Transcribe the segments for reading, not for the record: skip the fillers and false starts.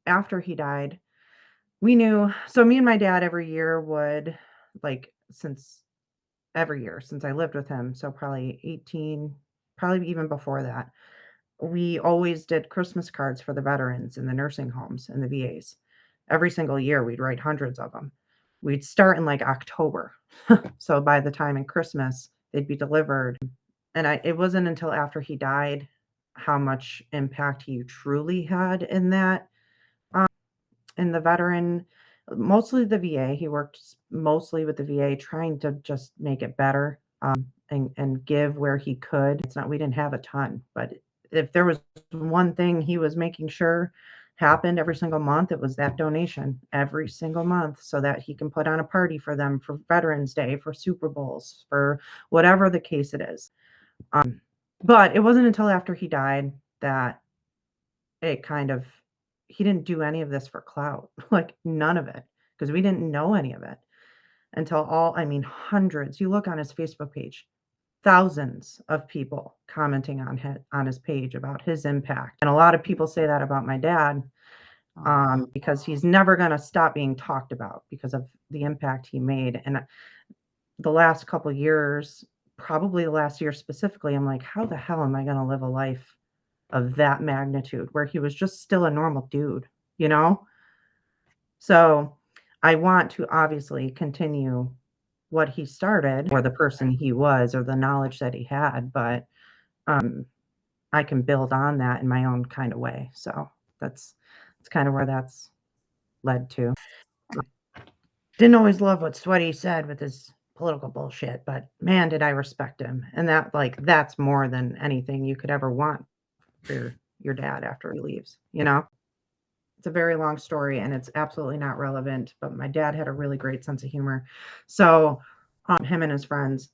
after he died, we knew, so me and my dad every year would, like, since every year since I lived with him, so probably 18, probably even before that, we always did Christmas cards for the veterans in the nursing homes and the VAs. Every single year, we'd write hundreds of them. We'd start in like October. So by the time in Christmas, they'd be delivered. And it wasn't until after he died how much impact he truly had in that, in the veteran, mostly the VA. He worked mostly with the VA, trying to just make it better, and give where he could. It's not, we didn't have a ton, but if there was one thing he was making sure happened every single month, it was that donation every single month so that he can put on a party for them for Veterans Day, for Super Bowls, for whatever the case it is. Um, but it wasn't until after he died that it kind of, he didn't do any of this for clout, like none of it, because we didn't know any of it until I mean, hundreds. You look on his Facebook page, thousands of people commenting on his page about his impact. And a lot of people say that about my dad, because he's never going to stop being talked about because of the impact he made. And the last couple years, probably the last year specifically, I'm like, how the hell am I going to live a life of that magnitude where he was just still a normal dude, you know? So I want to obviously continue what he started, or the person he was, or the knowledge that he had, but um, I can build on that in my own kind of way. So that's kind of where that's led to. Didn't always love what he said with his political bullshit, but man, did I respect him. And that, like, that's more than anything you could ever want for your dad after he leaves, you know? It's a very long story and it's absolutely not relevant, but my dad had a really great sense of humor. So, him and his friends,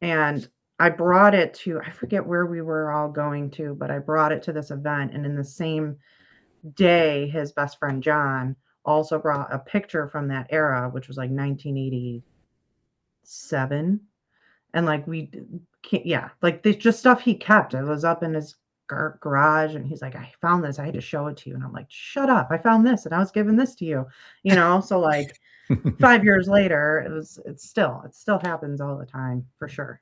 and I brought it to, I forget where we were all going to, but I brought it to this event, and in the same day, his best friend John also brought a picture from that era, which was like 1987, and like yeah, like there's just stuff he kept. It was up in his garage, and he's like, I found this, I had to show it to you, and I'm like, shut up, I found this and I was giving this to you, you know? So like 5 years later, it still happens all the time, for sure.